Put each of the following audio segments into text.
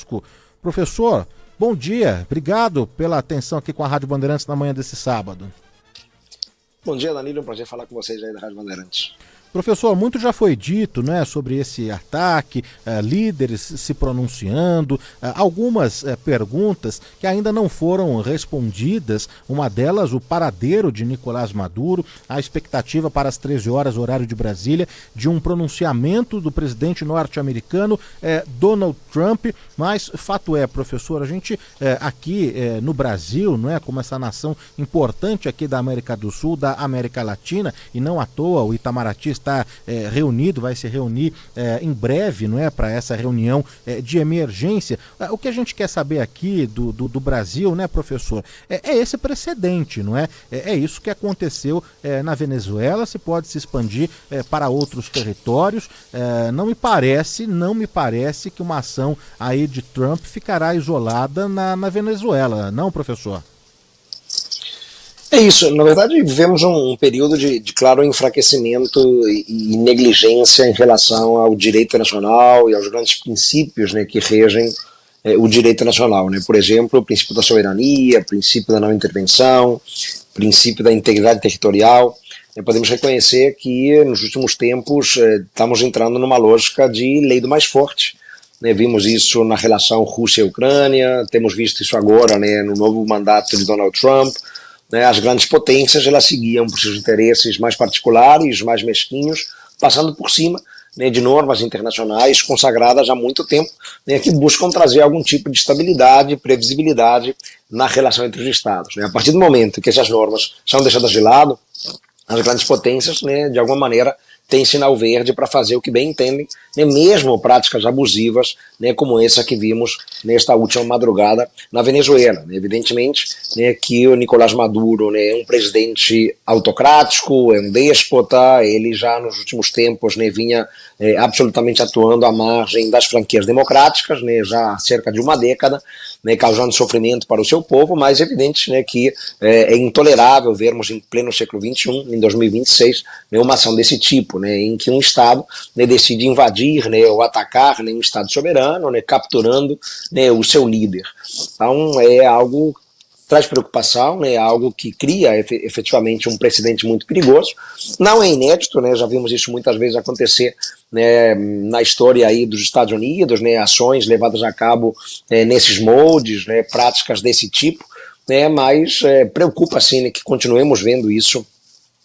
Velasco. Professor, bom dia, obrigado pela atenção aqui com a Rádio Bandeirantes na manhã desse sábado. Bom dia, Danilo, é um prazer falar com vocês aí da Rádio Bandeirantes. Professor, muito já foi dito, né, sobre esse ataque, líderes se pronunciando, algumas perguntas que ainda não foram respondidas, uma delas o paradeiro de Nicolás Maduro, a expectativa para as 13 horas, horário de Brasília, de um pronunciamento do presidente norte-americano Donald Trump, mas fato é, professor, a gente aqui no Brasil, não é, como essa nação importante aqui da América do Sul, da América Latina, e não à toa o Itamaraty está reunido, vai se reunir em breve, não é, para essa reunião de emergência. O que a gente quer saber aqui do Brasil, né, professor, é esse precedente, não é? É isso que aconteceu na Venezuela, se pode se expandir para outros territórios. Não me parece que uma ação aí de Trump ficará isolada na Venezuela, não, professor? É isso, na verdade vivemos um período de claro enfraquecimento e negligência em relação ao direito nacional e aos grandes princípios, né, que regem o direito nacional, né? Por exemplo, o princípio da soberania, o princípio da não intervenção, o princípio da integridade territorial. Podemos reconhecer que nos últimos tempos estamos entrando numa lógica de lei do mais forte. Vimos isso na relação Rússia-Ucrânia, temos visto isso agora, né, no novo mandato de Donald Trump. As grandes potências, elas seguiam por seus interesses mais particulares, mais mesquinhos, passando por cima, né, de normas internacionais consagradas há muito tempo, né, que buscam trazer algum tipo de estabilidade, previsibilidade na relação entre os Estados. Né. A partir do momento que essas normas são deixadas de lado, as grandes potências, né, de alguma maneira, têm sinal verde para fazer o que bem entendem, né, mesmo práticas abusivas, né, como essa que vimos nesta última madrugada na Venezuela. Né. Evidentemente, né, que o Nicolás Maduro, né, é um presidente autocrático, é um déspota, ele já nos últimos tempos, né, vinha absolutamente atuando à margem das franquias democráticas, né, já há cerca de uma década, né, causando sofrimento para o seu povo, mas é evidente, né, que é intolerável vermos em pleno século XXI, em 2026, né, uma ação desse tipo, né, em que um Estado, né, decide invadir, né, ou atacar, né, um Estado soberano, né, capturando, né, o seu líder. Então é algo que traz preocupação, né, algo que cria efetivamente um precedente muito perigoso. Não é inédito, né, já vimos isso muitas vezes acontecer, né, na história aí dos Estados Unidos, né, ações levadas a cabo nesses moldes, né, práticas desse tipo, né, mas preocupa sim, né, que continuemos vendo isso,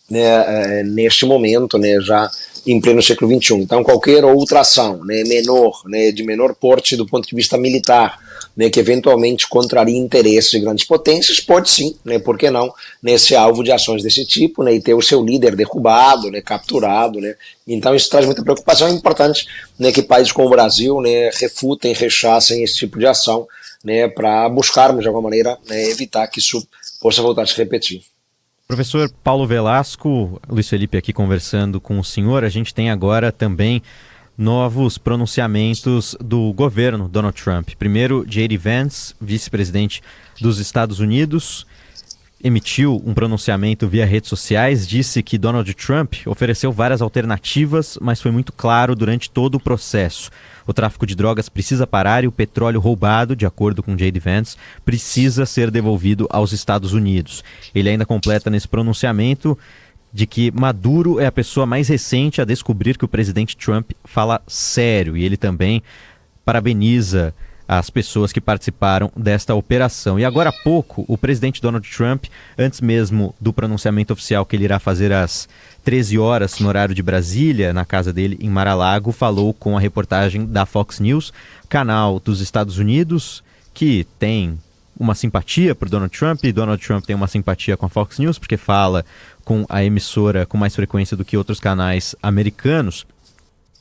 né, neste momento, né, já em pleno século XXI. Então qualquer outra ação, né, menor, né, de menor porte do ponto de vista militar, né, que eventualmente contraria interesses de grandes potências, pode sim, né, por que não, né, ser alvo de ações desse tipo, né, e ter o seu líder derrubado, né, capturado, né. Então isso traz muita preocupação. É importante, né, que países como o Brasil, né, refutem, rechassem esse tipo de ação, né, para buscarmos de alguma maneira, né, evitar que isso possa voltar a se repetir. Professor Paulo Velasco, Luiz Felipe aqui conversando com o senhor. A gente tem agora também novos pronunciamentos do governo Donald Trump. Primeiro, J.D. Vance, vice-presidente dos Estados Unidos, emitiu um pronunciamento via redes sociais, disse que Donald Trump ofereceu várias alternativas, mas foi muito claro durante todo o processo. O tráfico de drogas precisa parar e o petróleo roubado, de acordo com J.D. Vance, precisa ser devolvido aos Estados Unidos. Ele ainda completa nesse pronunciamento de que Maduro é a pessoa mais recente a descobrir que o presidente Trump fala sério, e ele também parabeniza as pessoas que participaram desta operação. E agora há pouco, o presidente Donald Trump, antes mesmo do pronunciamento oficial que ele irá fazer às 13 horas no horário de Brasília, na casa dele em Mar-a-Lago, falou com a reportagem da Fox News, canal dos Estados Unidos, que tem uma simpatia por Donald Trump, e Donald Trump tem uma simpatia com a Fox News, porque fala com a emissora com mais frequência do que outros canais americanos.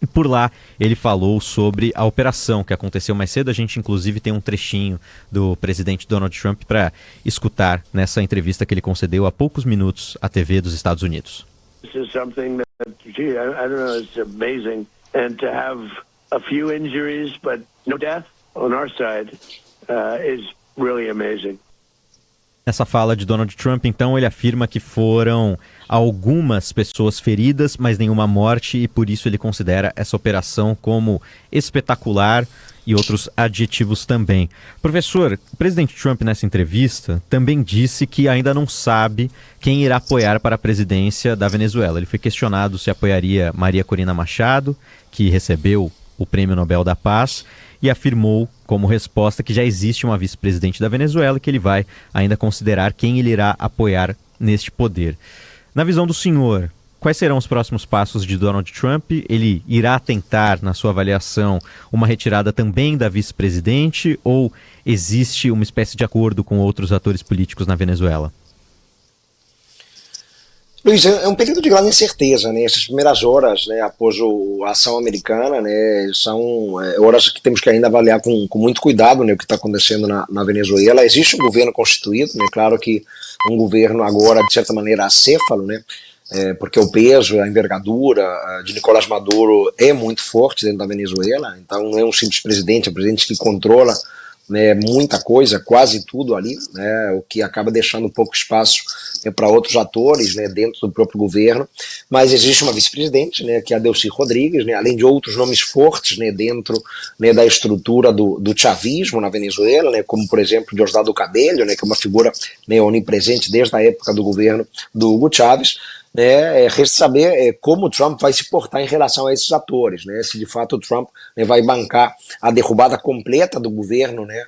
E por lá ele falou sobre a operação que aconteceu mais cedo. A gente inclusive tem um trechinho do presidente Donald Trump para escutar nessa entrevista que ele concedeu há poucos minutos à TV dos Estados Unidos. This is something that, gee, I don't know, it's amazing. And to have a few injuries but no death on our side is really amazing. Nessa fala de Donald Trump, então, ele afirma que foram algumas pessoas feridas, mas nenhuma morte, e por isso ele considera essa operação como espetacular e outros adjetivos também. Professor, o presidente Trump, nessa entrevista, também disse que ainda não sabe quem irá apoiar para a presidência da Venezuela. Ele foi questionado se apoiaria Maria Corina Machado, que recebeu o Prêmio Nobel da Paz, e afirmou como resposta que já existe uma vice-presidente da Venezuela e que ele vai ainda considerar quem ele irá apoiar neste poder. Na visão do senhor, quais serão os próximos passos de Donald Trump? Ele irá tentar, na sua avaliação, uma retirada também da vice-presidente ou existe uma espécie de acordo com outros atores políticos na Venezuela? Luiz, é um período de grande incerteza, né? Essas primeiras horas, né, após a ação americana, né, são horas que temos que ainda avaliar com muito cuidado, né, o que está acontecendo na Venezuela. Existe um governo constituído, né? Claro que um governo agora, de certa maneira, acéfalo, né? Porque o peso, a envergadura de Nicolás Maduro é muito forte dentro da Venezuela, então não é um simples presidente, é um presidente que controla, né, muita coisa, quase tudo ali, né, o que acaba deixando um pouco espaço, né, para outros atores, né, dentro do próprio governo, mas existe uma vice-presidente, né, que é a Delcy Rodrigues, né, além de outros nomes fortes, né, dentro, né, da estrutura do chavismo na Venezuela, né, como por exemplo Diosdado Cabello, né, que é uma figura, né, onipresente desde a época do governo do Hugo Chávez. Resta saber como o Trump vai se portar em relação a esses atores, né? Se de fato o Trump, né, vai bancar a derrubada completa do governo, né,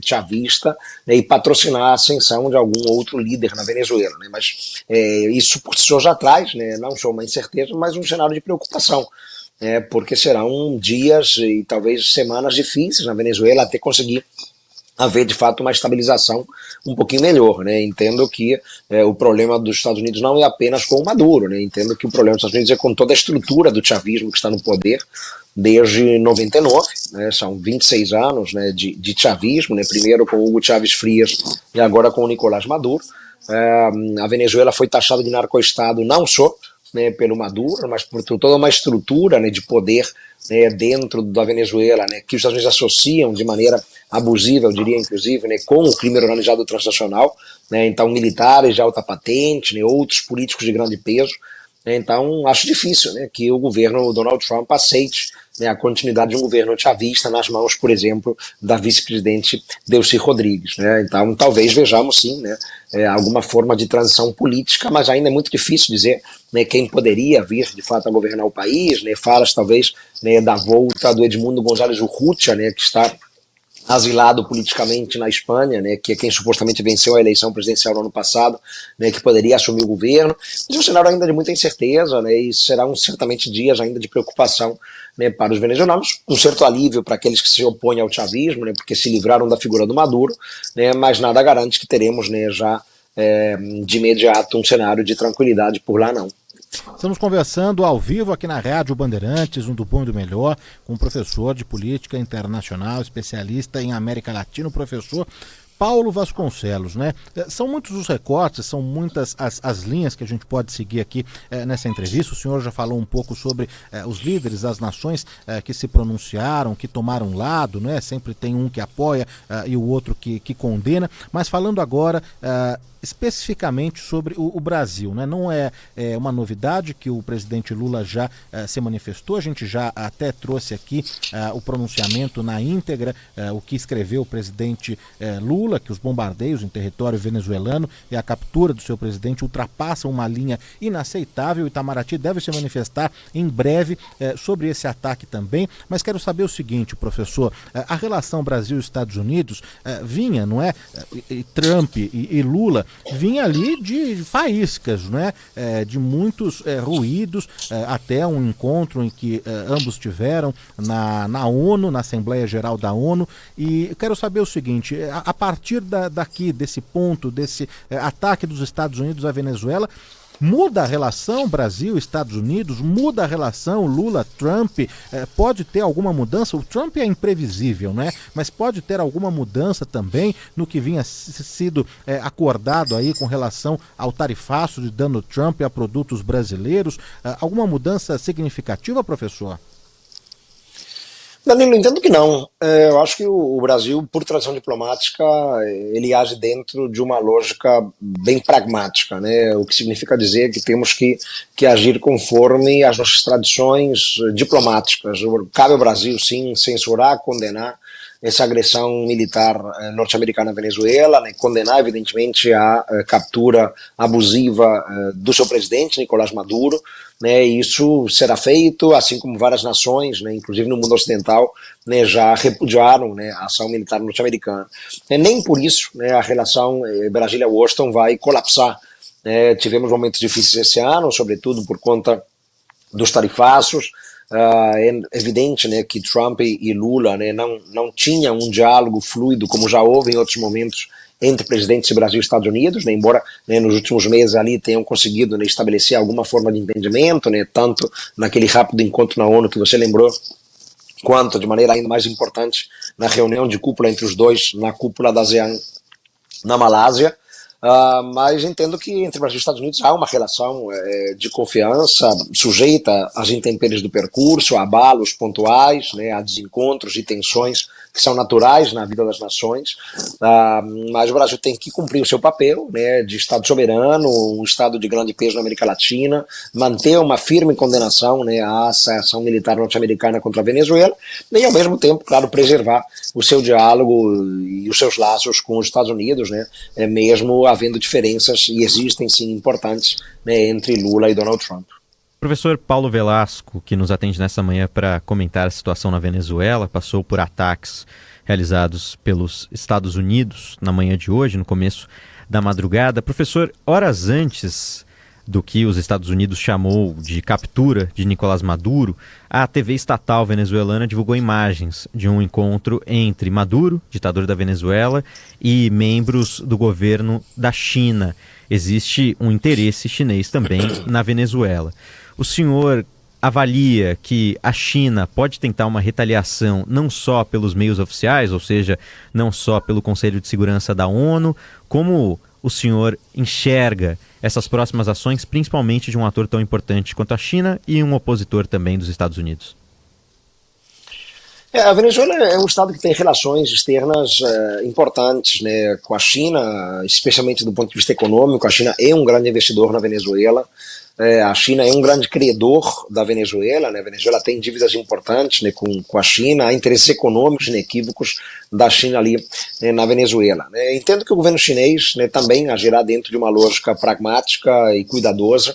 chavista, né, e patrocinar a ascensão de algum outro líder na Venezuela, né? Mas isso por si só já traz, né, não só uma incerteza, mas um cenário de preocupação, porque serão dias e talvez semanas difíceis na Venezuela até conseguir haver de fato uma estabilização um pouquinho melhor, né? Entendo que o problema dos Estados Unidos não é apenas com o Maduro, né? Entendo que o problema dos Estados Unidos é com toda a estrutura do chavismo que está no poder desde 99, né? São 26 anos, né, de chavismo, né? Primeiro com Hugo Chávez Frias e agora com o Nicolás Maduro. A Venezuela foi taxada de narcoestado não só, né, pelo Maduro, mas por toda uma estrutura, né, de poder, né, dentro da Venezuela, né, que os Estados Unidos associam de maneira abusiva, eu diria inclusive, né, com o crime organizado transnacional, né, então militares de alta patente, né, outros políticos de grande peso, né, então acho difícil, né, que o governo Donald Trump aceite, né, a continuidade de um governo chavista nas mãos, por exemplo, da vice-presidente Delcy Rodrigues, né? Então talvez vejamos sim, né, alguma forma de transição política, mas ainda é muito difícil dizer, né, quem poderia vir de fato a governar o país, né? Falas talvez, né, da volta do Edmundo González Urrutia, né, que está asilado politicamente na Espanha, né, que é quem supostamente venceu a eleição presidencial no ano passado, né, que poderia assumir o governo, mas é um cenário ainda de muita incerteza, né, e serão certamente dias ainda de preocupação, né, para os venezuelanos, um certo alívio para aqueles que se opõem ao chavismo, né, porque se livraram da figura do Maduro, né, mas nada garante que teremos, né, já de imediato um cenário de tranquilidade por lá não. Estamos conversando ao vivo aqui na Rádio Bandeirantes, um do bom e do melhor, com um professor de política internacional, especialista em América Latina, o professor Paulo Vasconcelos, né? São muitos os recortes, são muitas as linhas que a gente pode seguir aqui nessa entrevista. O senhor já falou um pouco sobre os líderes, as nações que se pronunciaram, que tomaram lado, né? Sempre tem um que apoia e o outro que condena, mas falando agora especificamente sobre o Brasil, né? Não é uma novidade que o presidente Lula já se manifestou, a gente já até trouxe aqui o pronunciamento na íntegra, o que escreveu o presidente Lula, que os bombardeios em território venezuelano e a captura do seu presidente ultrapassam uma linha inaceitável. O Itamaraty deve se manifestar em breve sobre esse ataque também, mas quero saber o seguinte, professor, a relação Brasil-Estados Unidos vinha, não é? Trump e Lula vinha ali de faíscas, né? De muitos ruídos, até um encontro em que ambos tiveram na ONU, na Assembleia Geral da ONU, e eu quero saber o seguinte, a partir daqui, desse ponto, desse ataque dos Estados Unidos à Venezuela, muda a relação Brasil-Estados Unidos? Muda a relação Lula-Trump? Pode ter alguma mudança? O Trump é imprevisível, né? Mas pode ter alguma mudança também no que vinha sido acordado aí com relação ao tarifaço de Donald Trump a produtos brasileiros? Alguma mudança significativa, professor? Danilo, entendo que não. Eu acho que o Brasil, por tradição diplomática, ele age dentro de uma lógica bem pragmática, né? O que significa dizer que temos que agir conforme as nossas tradições diplomáticas. Cabe ao Brasil, sim, censurar, condenar essa agressão militar norte-americana à Venezuela, né? Condenar, evidentemente, a captura abusiva do seu presidente, Nicolás Maduro, né? Isso será feito, assim como várias nações, né, inclusive no mundo ocidental, né, já repudiaram, né, a ação militar norte-americana. Nem por isso, né, a relação Brasília-Washington vai colapsar. Tivemos momentos difíceis esse ano, sobretudo por conta dos tarifaços. É evidente, né, que Trump e Lula, né, não tinham um diálogo fluido como já houve em outros momentos entre presidentes de Brasil e Estados Unidos, né, embora, né, nos últimos meses ali tenham conseguido, né, estabelecer alguma forma de entendimento, né, tanto naquele rápido encontro na ONU que você lembrou, quanto, de maneira ainda mais importante, na reunião de cúpula entre os dois, na cúpula da ASEAN na Malásia. Mas entendo que entre Brasil e Estados Unidos há uma relação de confiança sujeita às intempéries do percurso, a abalos pontuais, né, a desencontros e tensões que são naturais na vida das nações, mas o Brasil tem que cumprir o seu papel, né, de Estado soberano, um Estado de grande peso na América Latina, manter uma firme condenação, né, à ação militar norte-americana contra a Venezuela, e ao mesmo tempo, claro, preservar o seu diálogo e os seus laços com os Estados Unidos, né, mesmo havendo diferenças, e existem sim importantes, né, entre Lula e Donald Trump. Professor Paulo Velasco, que nos atende nessa manhã para comentar a situação na Venezuela, passou por ataques realizados pelos Estados Unidos na manhã de hoje, no começo da madrugada. Professor, horas antes do que os Estados Unidos chamou de captura de Nicolás Maduro, a TV estatal venezuelana divulgou imagens de um encontro entre Maduro, ditador da Venezuela, e membros do governo da China. Existe um interesse chinês também na Venezuela. O senhor avalia que a China pode tentar uma retaliação não só pelos meios oficiais, ou seja, não só pelo Conselho de Segurança da ONU, como o senhor enxerga essas próximas ações, principalmente de um ator tão importante quanto a China e um opositor também dos Estados Unidos? A Venezuela é um estado que tem relações externas importantes, né, com a China, especialmente do ponto de vista econômico. A China é um grande investidor na Venezuela. A China é um grande credor da Venezuela, né? A Venezuela tem dívidas importantes, né, com a China, há interesses econômicos inequívocos da China ali, né, na Venezuela. Entendo que o governo chinês, né, também agirá dentro de uma lógica pragmática e cuidadosa.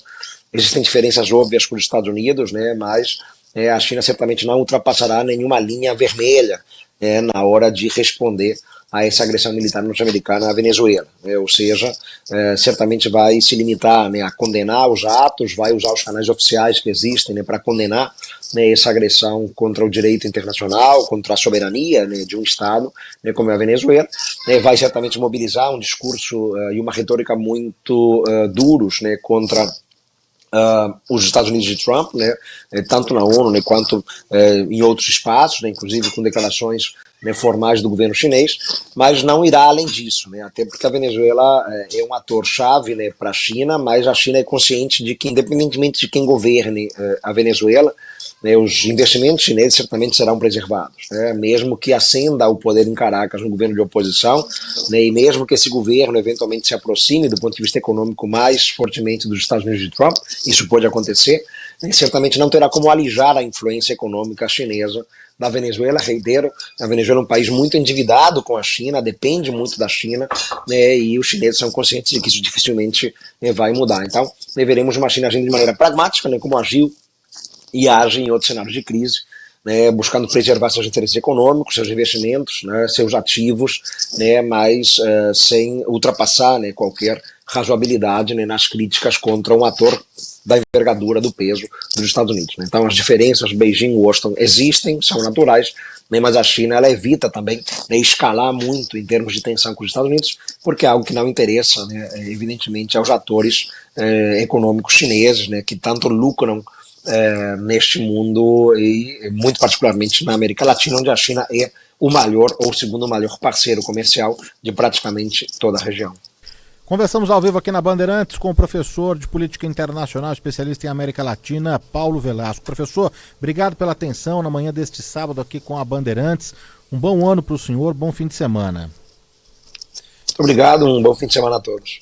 Existem diferenças óbvias com os Estados Unidos, né, mas a China certamente não ultrapassará nenhuma linha vermelha na hora de responder a essa agressão militar norte-americana à Venezuela, ou seja, certamente vai se limitar, né, a condenar os atos, vai usar os canais oficiais que existem, né, para condenar, né, essa agressão contra o direito internacional, contra a soberania, né, de um Estado, né, como é a Venezuela, vai certamente mobilizar um discurso e uma retórica muito duros, né, contra os Estados Unidos de Trump, né, tanto na ONU, né, quanto em outros espaços, né, inclusive com declarações, né, formais do governo chinês, mas não irá além disso, né, até porque a Venezuela é um ator-chave, né, para a China, mas a China é consciente de que, independentemente de quem governe a Venezuela, né, os investimentos chineses certamente serão preservados, né, mesmo que ascenda ao poder em Caracas um governo de oposição, né, e mesmo que esse governo eventualmente se aproxime do ponto de vista econômico mais fortemente dos Estados Unidos de Trump, isso pode acontecer, né, certamente não terá como alijar a influência econômica chinesa da Venezuela. Reitero, a Venezuela é um país muito endividado com a China, depende muito da China, né, e os chineses são conscientes de que isso dificilmente vai mudar. Então, veremos uma China agindo de maneira pragmática, né, como agiu e age em outros cenários de crise, né, buscando preservar seus interesses econômicos, seus investimentos, né, seus ativos, né, mas sem ultrapassar, né, qualquer razoabilidade, né, nas críticas contra um ator da envergadura do peso dos Estados Unidos, né. Então as diferenças Beijing e Washington existem, são naturais, né, mas a China ela evita também, né, escalar muito em termos de tensão com os Estados Unidos, porque é algo que não interessa, né, evidentemente aos atores econômicos chineses, né, que tanto lucram neste mundo e muito particularmente na América Latina, onde a China é o maior ou o segundo maior parceiro comercial de praticamente toda a região. Conversamos ao vivo aqui na Bandeirantes com o professor de Política Internacional, especialista em América Latina, Paulo Velasco. Professor, obrigado pela atenção na manhã deste sábado aqui com a Bandeirantes. Um bom ano para o senhor, bom fim de semana. Muito obrigado, um bom fim de semana a todos.